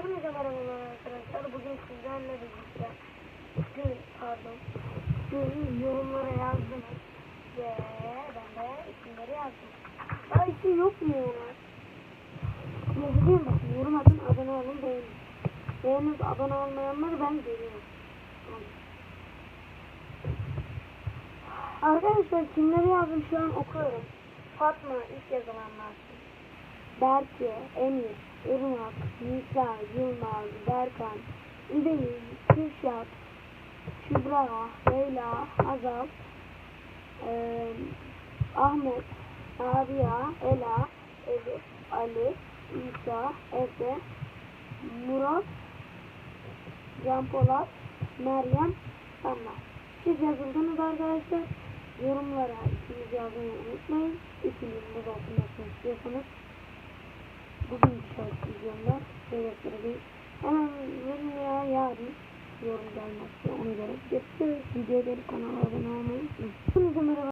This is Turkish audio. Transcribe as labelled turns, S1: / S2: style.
S1: Hepinize merhabalar arkadaşlar. Bugün sizlerle birlikte yorumlara yazdınız ve ben de isimleri yazdım. Daha isim yok mu ya? Yazacağım bak. Yorum atın, abone olun, beğenin. Beğenip abone olmayanları ben görüyorum. Arkadaşlar kimleri yazdım şu an okuyorum. Fatma ilk yazılanlar. Berke, Emir, Irmak, Nisa, Yılmaz, Berkan, İbeyiz, Kürşat, Kübra, Leyla, Hazal, Ahmet, Rabia, Ela, Elif, Ali, İsa, Efe, Murat, Can Polat, Meryem, Sanma. Siz yazıldınız arkadaşlar. Yorumlara isminizi yazmayı unutmayın. İsminizi basmasını istiyorsanız bugün şarkı videomda seyrettireceğim. Hemen veya yarın yorum gelmezse ona göre görüşürüz. Videoları kanala abone olmayı unutmayın.